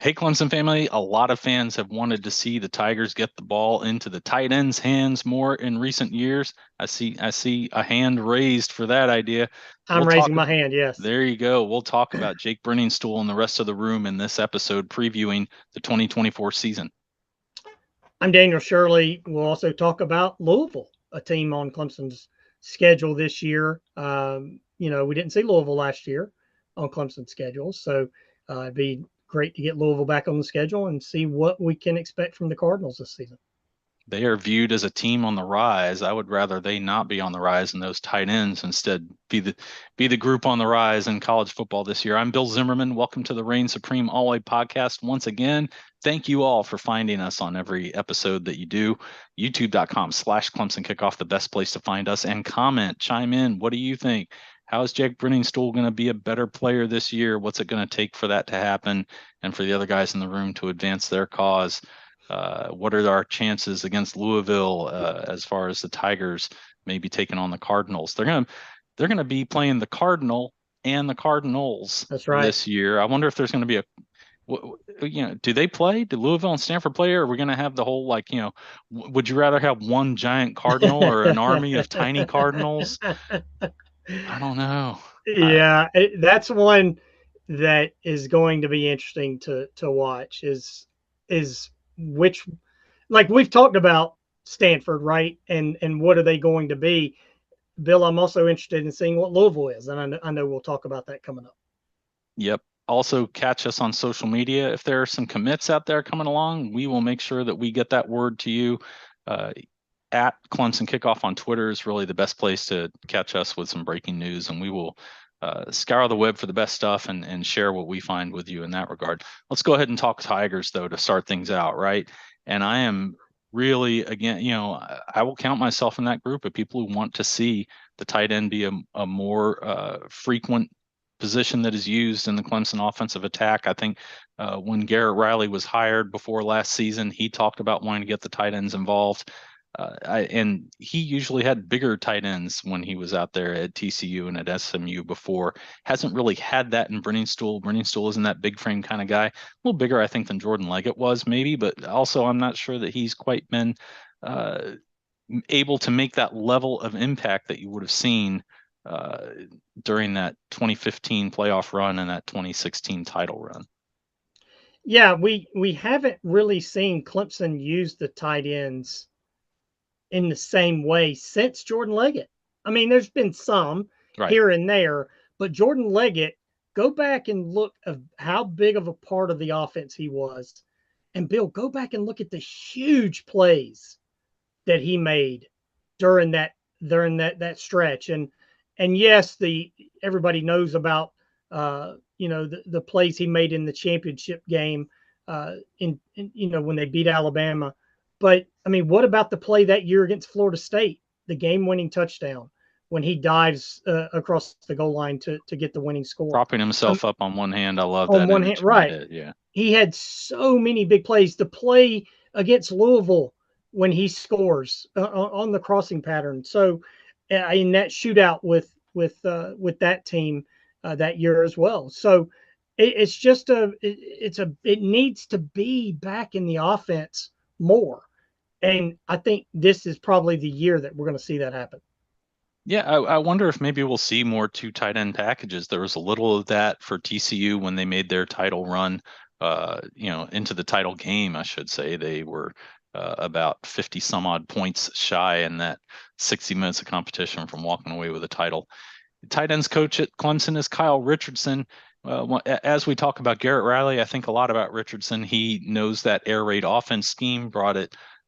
Hey, Clemson family, a lot of fans have wanted to see the Tigers get the ball into the tight ends' hands more in recent years. I see a hand raised for that idea. We'll I'm talk. raising my hand, yes. There you go. We'll talk about Jake Briningstool and the rest of the room in this episode previewing the 2024 season. I'm Daniel Shirley. We'll also talk about Louisville, a team on Clemson's schedule this year. We didn't see Louisville last year on Clemson's schedule, so it'd be great to get Louisville back on the schedule and see what we can expect from the Cardinals this season. They are viewed as a team on the rise. I would rather they not be on the rise and those tight ends instead be the group on the rise in college football this year. I'm Bill Zimmerman. Welcome to the Reign Supreme All White Podcast once again. Thank you all for finding us on every episode that you do. YouTube.com/Clemson Kickoff, the best place to find us, and comment, chime in. What do you think? How is Jake Briningstool going to be a better player this year? What's it going to take for that to happen and for the other guys in the room to advance their cause? What are our chances against Louisville as far as the Tigers maybe taking on the Cardinals? They're gonna be playing the Cardinal and the Cardinals That's right. this year. I wonder if there's going to be do they play? Do Louisville and Stanford play, or are we going to have the whole would you rather have one giant Cardinal or an army of tiny Cardinals? I don't know. I Yeah, that's one that is going to be interesting to watch. Is which, like we've talked about Stanford, right? And what are they going to be? Bill, I'm also interested in seeing what Louisville is, and I know we'll talk about that coming up. Yep. Also, catch us on social media. If there are some commits out there coming along, we will make sure that we get that word to you. Uh, at Clemson Kickoff on Twitter is really the best place to catch us with some breaking news, and we will scour the web for the best stuff and share what we find with you in that regard. Let's go ahead and talk Tigers, though, to start things out, right? And I am really, again, I will count myself in that group of people who want to see the tight end be a more frequent position that is used in the Clemson offensive attack. I think when Garrett Riley was hired before last season, he talked about wanting to get the tight ends involved. And he usually had bigger tight ends when he was out there at TCU and at SMU before. Hasn't really had that in Briningstool. Briningstool isn't that big frame kind of guy. A little bigger, I think, than Jordan Leggett was, maybe, but also I'm not sure that he's quite been uh, able to make that level of impact that you would have seen uh, during that 2015 playoff run and that 2016 title run. Yeah, we haven't really seen Clemson use the tight ends in the same way since Jordan Leggett. I mean, there's been some Right. here and there, but Jordan Leggett, go back and look of how big of a part of the offense he was. And Bill, go back and look at the huge plays that he made during that stretch. And yes, the everybody knows about the plays he made in the championship game in when they beat Alabama. But I mean, what about the play that year against Florida State, the game-winning touchdown when he dives across the goal line to get the winning score? Propping himself up on one hand. I love On that one hand, image in my right? head. Yeah. He had so many big plays. The play against Louisville when he scores on the crossing pattern. So in that shootout with that team that year as well. So it's just it needs to be back in the offense more. And I think this is probably the year that we're going to see that happen. Yeah, I wonder if maybe we'll see more two tight end packages. There was a little of that for TCU when they made their title run, into the title game, I should say. They were about 50 some odd points shy in that 60 minutes of competition from walking away with a title. The tight ends coach at Clemson is Kyle Richardson. As we talk about Garrett Riley, I think a lot about Richardson. He knows that air raid offense scheme,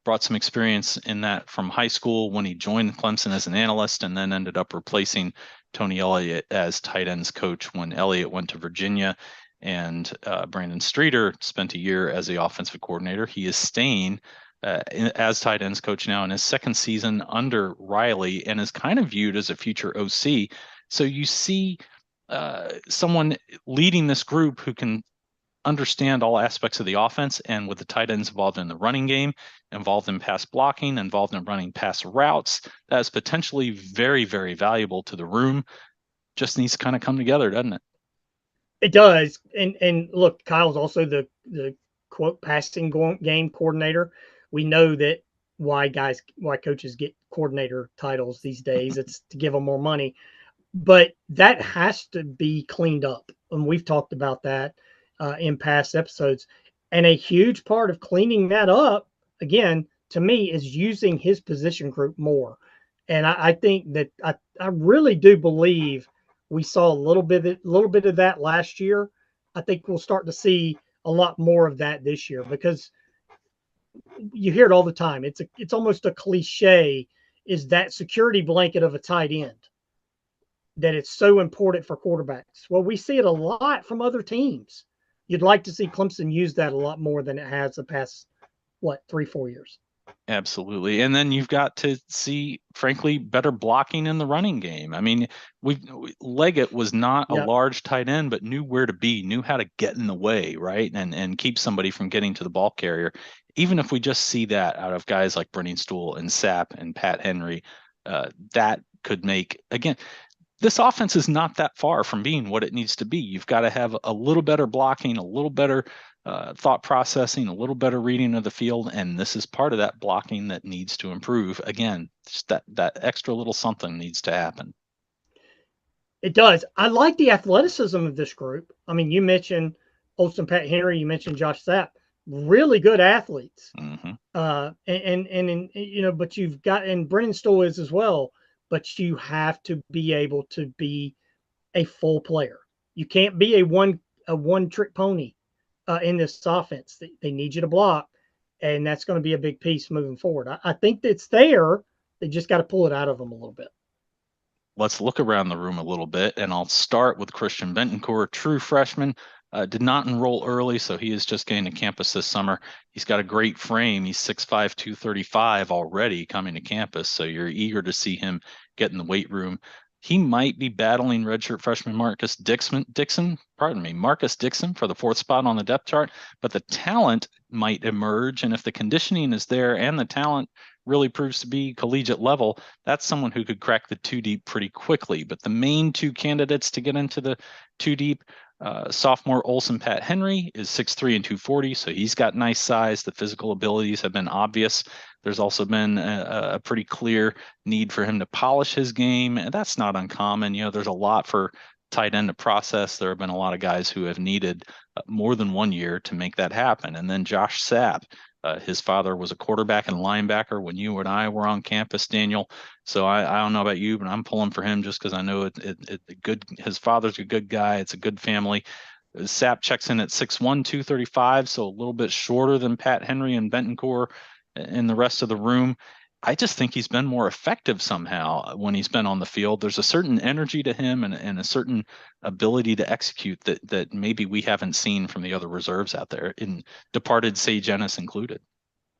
brought some experience in that from high school when he joined Clemson as an analyst and then ended up replacing Tony Elliott as tight ends coach when Elliott went to Virginia. And Brandon Streeter spent a year as the offensive coordinator. He is staying as tight ends coach now in his second season under Riley and is kind of viewed as a future OC. So you see someone leading this group who can understand all aspects of the offense, and with the tight ends involved in the running game, involved in pass blocking, involved in running pass routes, that is potentially very, very valuable to the room. Just needs to kind of come together, doesn't it? It does. And look, Kyle's also the quote passing game coordinator. We know that why coaches get coordinator titles these days. It's to give them more money, but that has to be cleaned up. And we've talked about that in past episodes. And a huge part of cleaning that up, again, to me, is using his position group more. And I think that I really do believe we saw a little bit of that last year. I think we'll start to see a lot more of that this year because you hear it all the time. It's almost a cliche, is that security blanket of a tight end, that it's so important for quarterbacks. Well, we see it a lot from other teams. You'd like to see Clemson use that a lot more than it has the past, what, 3, 4 years. Absolutely. And then you've got to see, frankly, better blocking in the running game. I mean, Leggett was not a Yep. large tight end, but knew where to be, knew how to get in the way, right? And keep somebody from getting to the ball carrier. Even if we just see that out of guys like Briningstool and Sapp and Pat Henry, that could make, again, this offense is not that far from being what it needs to be. You've got to have a little better blocking, a little better thought processing, a little better reading of the field, and this is part of that blocking that needs to improve. Again, just that extra little something needs to happen. It does. I like the athleticism of this group. I mean, you mentioned Olson Pat Henry, you mentioned Josh Sapp, really good athletes. Mm-hmm. But you've got, and Brennan Stoll is as well, but you have to be able to be a full player. You can't be a one trick pony in this offense. They need you to block, and that's going to be a big piece moving forward. I think it's there. They just got to pull it out of them a little bit. Let's look around the room a little bit, and I'll start with Christian Bentoncourt, true freshman. Did not enroll early, so he is just getting to campus this summer. He's got a great frame. He's 6'5", 235 already coming to campus, so you're eager to see him get in the weight room. He might be battling redshirt freshman Marcus Dixon for the fourth spot on the depth chart, but the talent might emerge, and if the conditioning is there and the talent really proves to be collegiate level, that's someone who could crack the two deep pretty quickly. But the main two candidates to get into the two deep, sophomore Olson Pat Henry is 6'3" and 240, so he's got nice size. The physical abilities have been obvious. There's also been a pretty clear need for him to polish his game, and that's not uncommon. There's a lot for tight end to process. There have been a lot of guys who have needed more than 1 year to make that happen. And then Josh Sapp, his father was a quarterback and linebacker when you and I were on campus, Daniel. So I don't know about you, but I'm pulling for him just because I know good. His father's a good guy. It's a good family. Sapp checks in at 6'1", 235, so a little bit shorter than Pat Henry and Bentoncourt and the rest of the room. I just think he's been more effective somehow when he's been on the field. There's a certain energy to him and a certain ability to execute that maybe we haven't seen from the other reserves out there, in departed Sage Ennis included.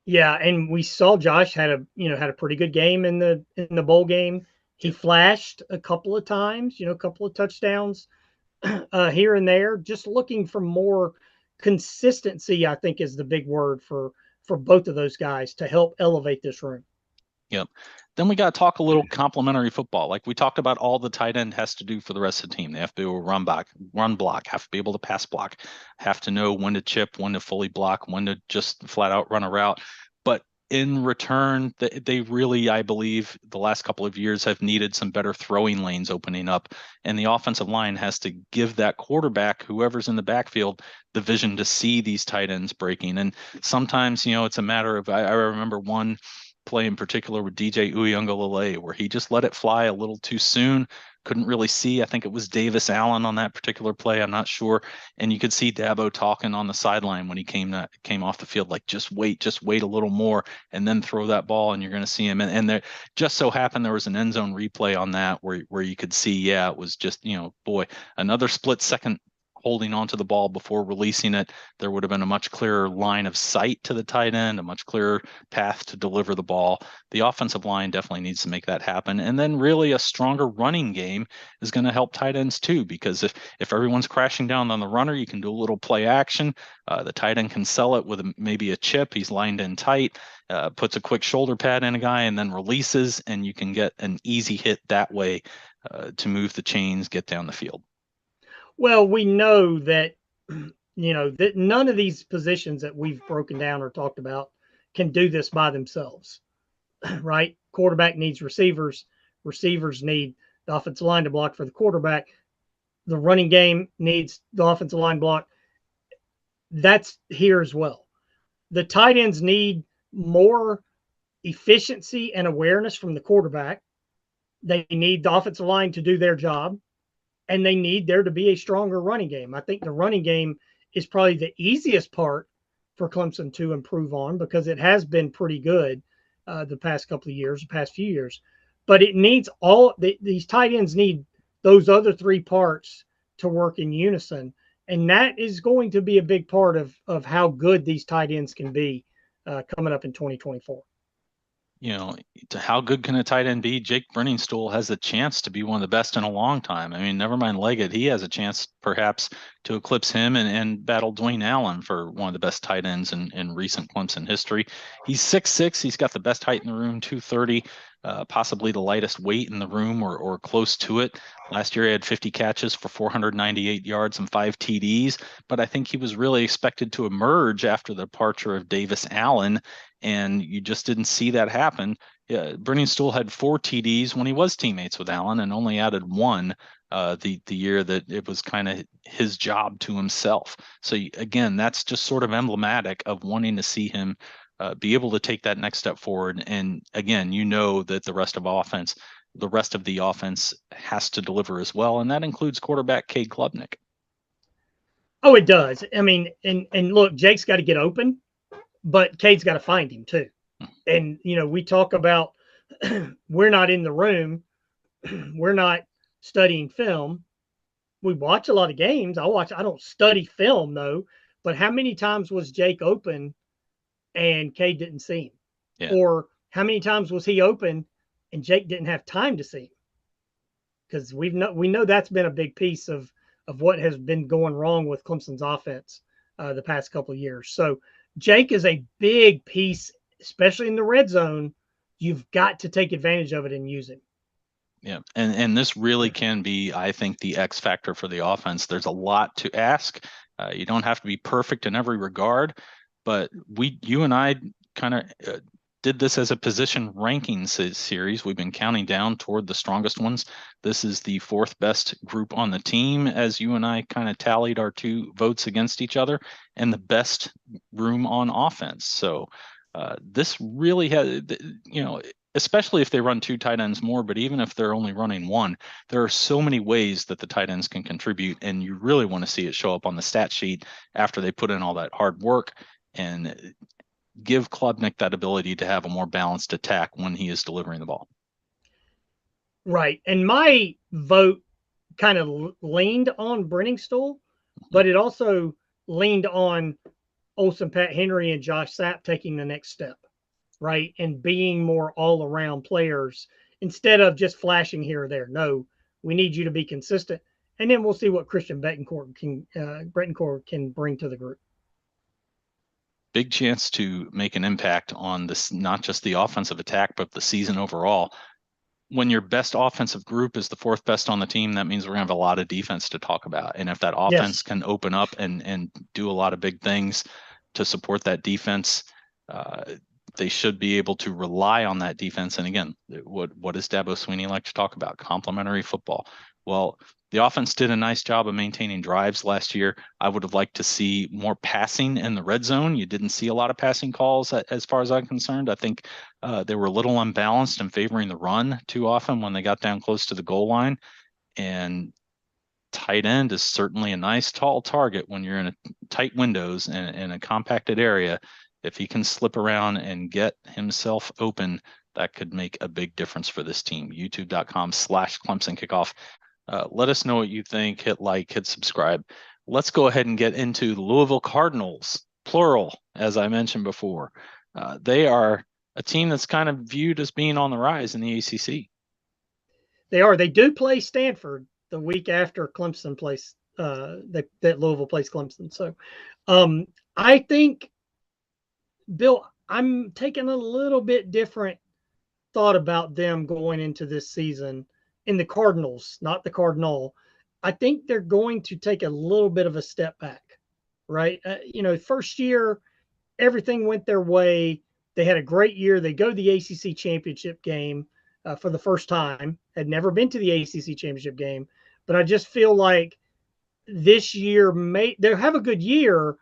Yeah, and we saw Josh had a pretty good game in the bowl game. He flashed a couple of times, a couple of touchdowns here and there. Just looking for more consistency, I think, is the big word for both of those guys to help elevate this room. Yep. Then we got to talk a little complementary football. Like we talked about, all the tight end has to do for the rest of the team. They have to be able to run block, have to be able to pass block, have to know when to chip, when to fully block, when to just flat out run a route. But in return, they really, I believe, the last couple of years have needed some better throwing lanes opening up. And the offensive line has to give that quarterback, whoever's in the backfield, the vision to see these tight ends breaking. And sometimes, it's a matter of, I remember one play in particular with DJ Uyunglele, where he just let it fly a little too soon. Couldn't really see. I think it was Davis Allen on that particular play. I'm not sure. And you could see Dabo talking on the sideline when he came off the field, like, just wait a little more, and then throw that ball, and you're going to see him. And there just so happened there was an end zone replay on that where you could see, yeah, it was just, boy, another split second holding onto the ball before releasing it. There would have been a much clearer line of sight to the tight end, a much clearer path to deliver the ball. The offensive line definitely needs to make that happen. And then really a stronger running game is going to help tight ends too, because if everyone's crashing down on the runner, you can do a little play action. The tight end can sell it with maybe a chip. He's lined in tight, puts a quick shoulder pad in a guy, and then releases, and you can get an easy hit that way to move the chains, get down the field. Well, we know that that none of these positions that we've broken down or talked about can do this by themselves, right? Quarterback needs receivers. Receivers need the offensive line to block for the quarterback. The running game needs the offensive line block. That's here as well. The tight ends need more efficiency and awareness from the quarterback. They need the offensive line to do their job, and they need there to be a stronger running game. I think the running game is probably the easiest part for Clemson to improve on because it has been pretty good the past couple of years, the past few years. But it needs these tight ends need those other three parts to work in unison. And that is going to be a big part of how good these tight ends can be coming up in 2024. How good can a tight end be? Jake Briningstool has a chance to be one of the best in a long time. I mean, never mind Leggett, he has a chance perhaps to eclipse him and battle Dwayne Allen for one of the best tight ends in recent Clemson history. He's 6'6". He's got the best height in the room, 230, possibly the lightest weight in the room or close to it. Last year, he had 50 catches for 498 yards and 5 TDs, but I think he was really expected to emerge after the departure of Davis Allen, and you just didn't see that happen. Briningstool had 4 TDs when he was teammates with Allen and only added 1 the year that it was kind of his job to himself. So again, that's just sort of emblematic of wanting to see him be able to take that next step forward. And again, that the rest of the offense has to deliver as well, and that includes quarterback Cade Klubnik. Oh, it does. I mean, and look, Jake's got to get open, but Cade's got to find him too. And we talk about we're not in the room, we're not studying film. We watch a lot of games. I don't study film though, but how many times was Jake open and Cade didn't see him? Yeah. Or how many times was he open and Jake didn't have time to see him? Because we know that's been a big piece of what has been going wrong with Clemson's offense the past couple of years. So Jake is a big piece, especially in the red zone. You've got to take advantage of it and use it. Yeah, and this really can be, I think, the X factor for the offense. There's a lot to ask. You don't have to be perfect in every regard, but you and I kind of did this as a position ranking series. We've been counting down toward the strongest ones. This is the 4th best group on the team, as you and I kind of tallied our 2 votes against each other, and the best room on offense. So this really has, especially if they run 2 tight ends more, but even if they're only running 1, there are so many ways that the tight ends can contribute, and you really want to see it show up on the stat sheet after they put in all that hard work and give Klubnik that ability to have a more balanced attack when he is delivering the ball. Right. And my vote kind of leaned on Briningstool, but it also leaned on Olsen, Pat Henry, and Josh Sapp taking the next step, right? And being more all-around players instead of just flashing here or there. No, we need you to be consistent. And then we'll see what Christian Betancourt can bring to the group. Big chance to make an impact on this, not just the offensive attack, but the season overall. When your best offensive group is the 4th best on the team, that means we're going to have a lot of defense to talk about. And if that offense can open up and do a lot of big things to support that defense, they should be able to rely on that defense. And again, what does Dabo Swinney like to talk about? Complementary football. Well, the offense did a nice job of maintaining drives last year. I would have liked to see more passing in the red zone. You didn't see a lot of passing calls as far as I'm concerned. I think they were a little unbalanced and favoring the run too often when they got down close to the goal line. And tight end is certainly a nice tall target when you're in a tight windows and in a compacted area. If he can slip around and get himself open, that could make a big difference for this team. YouTube.com/Clemson Kickoff. Let us know what you think. Hit like, hit subscribe. Let's go ahead and get into the Louisville Cardinals, plural, as I mentioned before. They are a team that's kind of viewed as being on the rise in the ACC. They are. They do play Stanford the week after Clemson plays that Louisville plays Clemson. So I think, Bill, I'm taking a little bit different thought about them going into this season in the Cardinals, not the Cardinal. I think they're going to take a little bit of a step back, right? First year, everything went their way. They had a great year. They go to the ACC championship game for the first time, had never been to the ACC championship game. But I just feel like this year, they'll have a good year.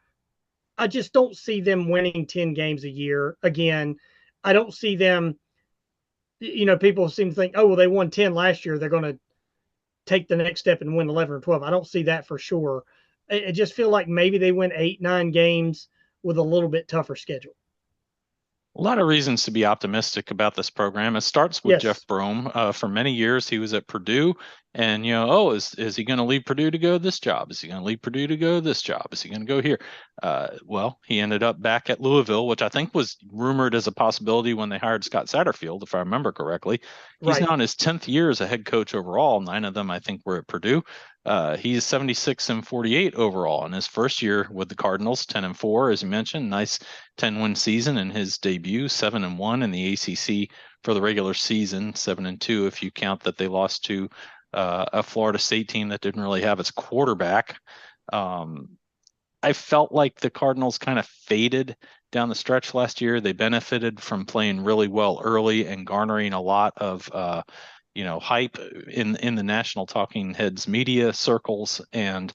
I just don't see them winning 10 games a year again. I don't see them, people seem to think, oh, well, they won 10 last year. They're going to take the next step and win 11 or 12. I don't see that for sure. I just feel like maybe they win 8, 9 games with a little bit tougher schedule. A lot of reasons to be optimistic about this program. It starts with Jeff Yes. Brom. For many years, he was at Purdue, and oh, is he going to leave Purdue to go this job? Is he going to leave Purdue to go this job? Is he going to go here? Well, he ended up back at Louisville, which I think was rumored as a possibility when they hired Scott Satterfield, if I remember correctly. He's Right. now in his 10th year as a head coach overall. 9 of them, I think, were at Purdue. He's 76 and 48 overall in his first year with the Cardinals, 10 and 4, as you mentioned. Nice 10-win season in his debut, 7 and 1 in the ACC for the regular season, 7 and 2 if you count that they lost to a Florida State team that didn't really have its quarterback. I felt like the Cardinals kind of faded down the stretch last year. They benefited from playing really well early and garnering a lot of hype in the national talking heads media circles. And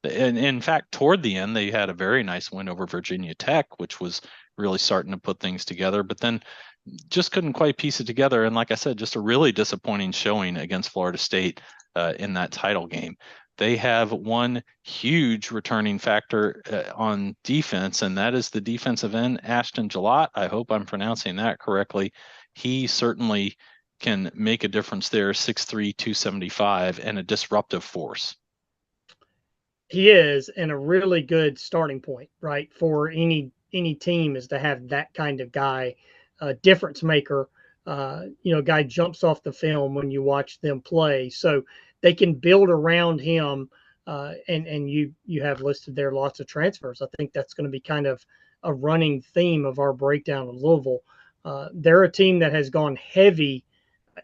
in fact, toward the end, they had a very nice win over Virginia Tech, which was really starting to put things together, but then just couldn't quite piece it together. And like I said, just a really disappointing showing against Florida State in that title game. They have one huge returning factor on defense, and that is the defensive end, Ashton Gillott. I hope I'm pronouncing that correctly. He certainly can make a difference there, 6'3", 275, and a disruptive force. He is, and a really good starting point, right, for any team is to have that kind of guy, difference maker. Guy jumps off the film when you watch them play, so they can build around him. And you have listed there lots of transfers. I think that's going to be kind of a running theme of our breakdown of Louisville. They're a team that has gone heavy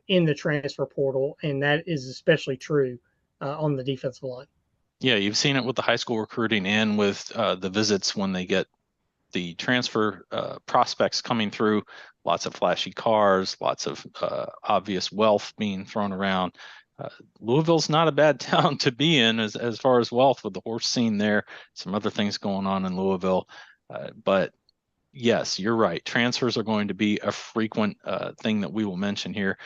in the transfer portal, and that is especially true on the defensive line. Yeah, you've seen it with the high school recruiting and with the visits when they get the transfer prospects coming through. Lots of flashy cars, lots of obvious wealth being thrown around. Louisville's not a bad town to be in as far as wealth with the horse scene there. Some other things going on in Louisville, but yes, you're right. Transfers are going to be a frequent thing that we will mention here.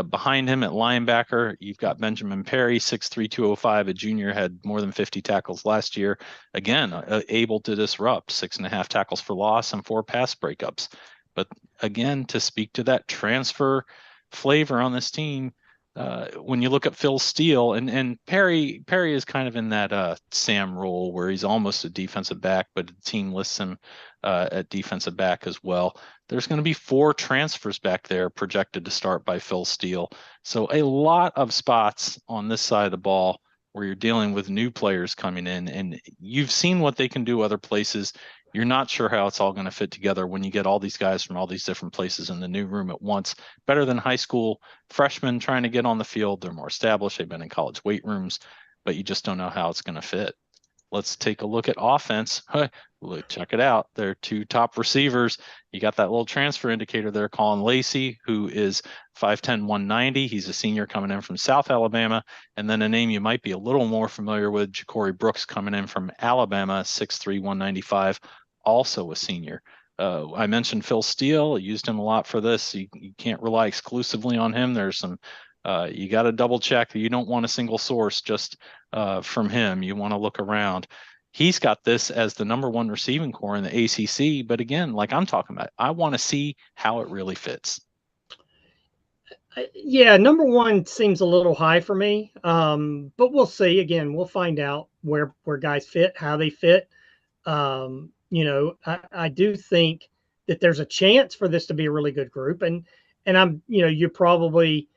Behind him at linebacker, you've got Benjamin Perry, 6'3", 205, a junior, had more than 50 tackles last year. Again, able to disrupt, 6.5 tackles for loss and 4 pass breakups. But again, to speak to that transfer flavor on this team, when you look at Phil Steele and Perry is kind of in that Sam role where he's almost a defensive back, but the team lists him at defensive back as well. There's going to be 4 transfers back there projected to start by Phil Steele. So a lot of spots on this side of the ball where you're dealing with new players coming in, and you've seen what they can do other places. You're not sure how it's all going to fit together when you get all these guys from all these different places in the new room at once. Better than high school freshmen trying to get on the field. They're more established. They've been in college weight rooms, but you just don't know how it's going to fit. Let's take a look at offense. Check it out. Their 2 top receivers. You got that little transfer indicator there, Colin Lacey, who is 5'10", 190. He's a senior coming in from South Alabama. And then a name you might be a little more familiar with, Ja'Cory Brooks, coming in from Alabama, 6'3", 195, also a senior. I mentioned Phil Steele. I used him a lot for this. You can't rely exclusively on him. There's some you got to double check. You don't want a single source just from him. You want to look around. He's got this as the number 1 receiving core in the ACC. But again, like I'm talking about, I want to see how it really fits. Yeah, number 1 seems a little high for me, but we'll see. Again, we'll find out where guys fit, how they fit. I do think that there's a chance for this to be a really good group, and you're probably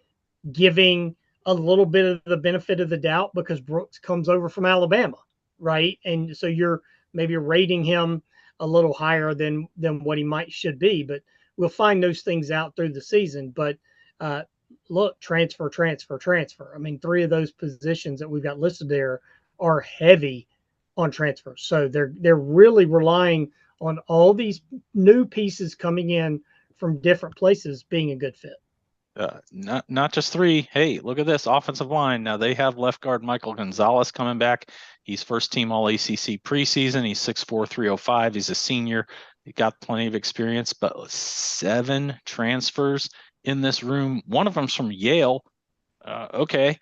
giving a little bit of the benefit of the doubt because Brooks comes over from Alabama, right? And so you're maybe rating him a little higher than what he should be, but we'll find those things out through the season. But look, transfer, transfer, transfer. I mean, 3 of those positions that we've got listed there are heavy on transfers. So they're really relying on all these new pieces coming in from different places being a good fit. Not just 3. Hey, look at this offensive line. Now they have left guard Michael Gonzalez coming back. He's first team All ACC preseason. He's 6'4", 305. He's a senior. He got plenty of experience, but 7 transfers in this room. One of them's from Yale. Okay,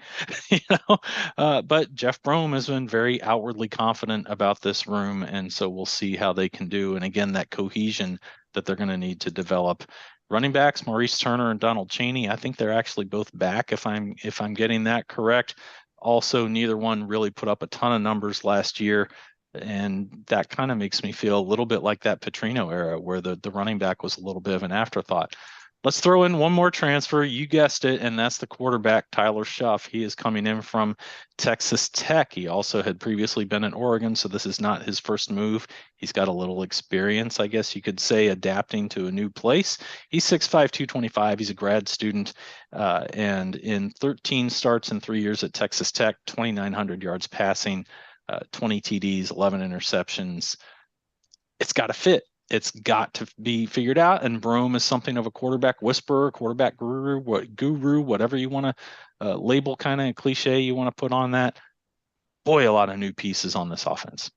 but Jeff Brom has been very outwardly confident about this room, and so we'll see how they can do. And again, that cohesion that they're going to need to develop. Running backs, Maurice Turner and Donald Chaney. I think they're actually both back, if I'm getting that correct. Also, neither one really put up a ton of numbers last year, and that kind of makes me feel a little bit like that Petrino era, where the running back was a little bit of an afterthought. Let's throw in one more transfer. You guessed it, and that's the quarterback, Tyler Schuff. He is coming in from Texas Tech. He also had previously been in Oregon, so this is not his first move. He's got a little experience, I guess you could say, adapting to a new place. He's 6'5", 225. He's a grad student, and in 13 starts in 3 years at Texas Tech, 2,900 yards passing, 20 TDs, 11 interceptions. It's got to fit. It's got to be figured out. And Brom is something of a quarterback whisperer, quarterback guru, whatever you want to label, kind of cliche you want to put on that. Boy, a lot of new pieces on this offense.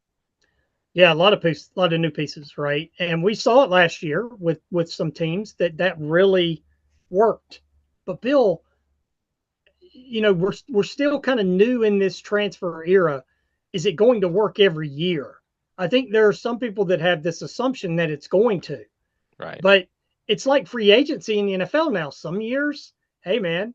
Yeah, a lot of new pieces, right? And we saw it last year with some teams that really worked. But Bill, we're still kind of new in this transfer era. Is it going to work every year? I think there are some people that have this assumption that it's going to. Right. But it's like free agency in the NFL now. Some years, hey man,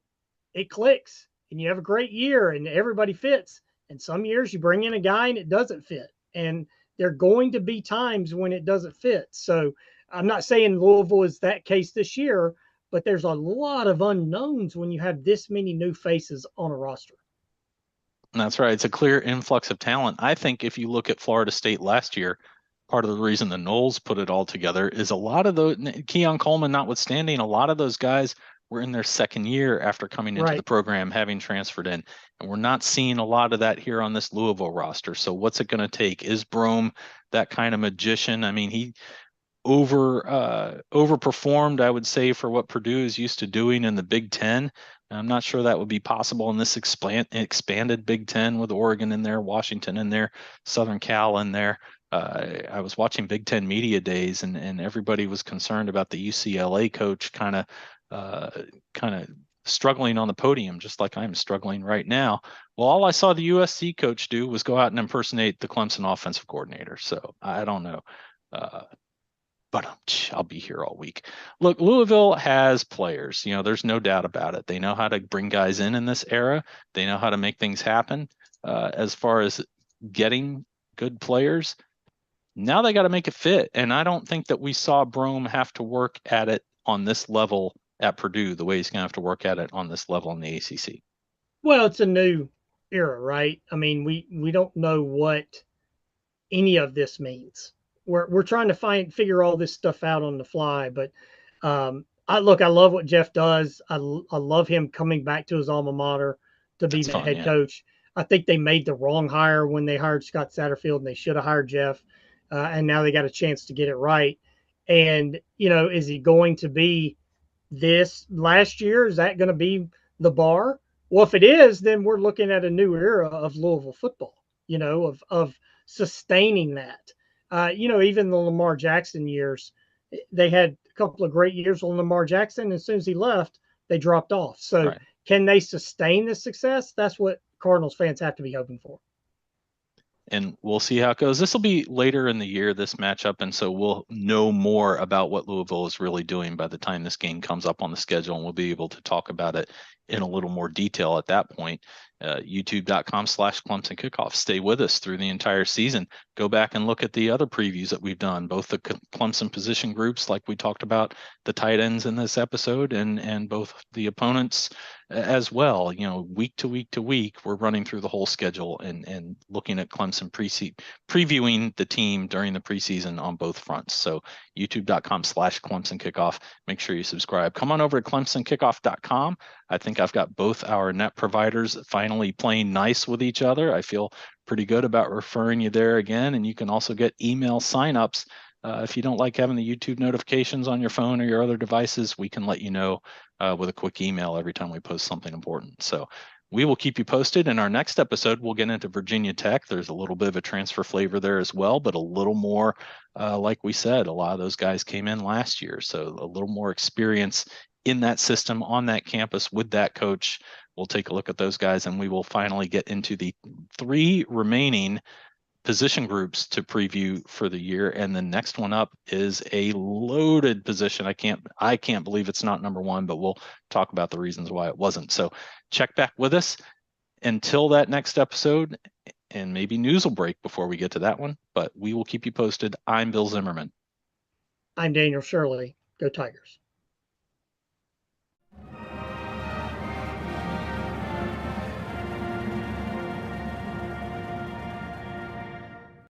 it clicks and you have a great year and everybody fits. And some years you bring in a guy and it doesn't fit. And there are going to be times when it doesn't fit. So I'm not saying Louisville is that case this year, but there's a lot of unknowns when you have this many new faces on a roster. That's right. It's a clear influx of talent. I think if you look at Florida State last year, part of the reason the Noles put it all together is a lot of those, Keon Coleman notwithstanding, a lot of those guys were in their second year after coming into the program, having transferred in. And we're not seeing a lot of that here on this Louisville roster. So what's it going to take? Is Brom that kind of magician? I mean, he overperformed, I would say, for what Purdue is used to doing in the Big Ten. I'm not sure that would be possible in this expanded Big Ten with Oregon in there, Washington in there, Southern Cal in there. I was watching Big Ten media days, and everybody was concerned about the UCLA coach kind of struggling on the podium, just like I'm struggling right now. Well, all I saw the USC coach do was go out and impersonate the Clemson offensive coordinator. So I don't know. But I'll be here all week. Look, Louisville has players. There's no doubt about it. They know how to bring guys in this era. They know how to make things happen. As far as getting good players, now they got to make it fit. And I don't think that we saw Brom have to work at it on this level at Purdue the way he's going to have to work at it on this level in the ACC. Well, it's a new era, right? I mean, we don't know what any of this means. We're trying to figure all this stuff out on the fly. But I love what Jeff does. I love him coming back to his alma mater to be the head coach. I think they made the wrong hire when they hired Scott Satterfield, and they should have hired Jeff. And now they got a chance to get it right. And is he going to be this last year? Is that going to be the bar? Well, if it is, then we're looking at a new era of Louisville football. Of sustaining that. Even the Lamar Jackson years, they had a couple of great years on Lamar Jackson. And as soon as he left, they dropped off. So Can they sustain the success? That's what Cardinals fans have to be hoping for. And we'll see how it goes. This will be later in the year, this matchup. And so we'll know more about what Louisville is really doing by the time this game comes up on the schedule. And we'll be able to talk about it in a little more detail at that point. YouTube.com/Clemson Kickoff. Stay with us through the entire season. Go back and look at the other previews that we've done, both the Clemson position groups, like we talked about, the tight ends in this episode, and both the opponents as well. Week to week to week, we're running through the whole schedule and looking at Clemson previewing the team during the preseason on both fronts. So youtube.com/Clemson Kickoff. Make sure you subscribe. Come on over to ClemsonKickoff.com. I think I've got both our net providers finally playing nice with each other. I feel pretty good about referring you there again. And you can also get email signups. If you don't like having the YouTube notifications on your phone or your other devices, we can let you know with a quick email every time we post something important. So we will keep you posted. In our next episode, we'll get into Virginia Tech. There's a little bit of a transfer flavor there as well, but a little more, like we said, a lot of those guys came in last year. So a little more experience in that system, on that campus with that coach. We'll take a look at those guys, and we will finally get into the 3 remaining position groups to preview for the year. And the next one up is a loaded position. I can't believe it's not number 1, but we'll talk about the reasons why it wasn't. So check back with us until that next episode, and maybe news will break before we get to that one, but we will keep you posted. I'm Bill Zimmerman. I'm Daniel Shirley. Go Tigers.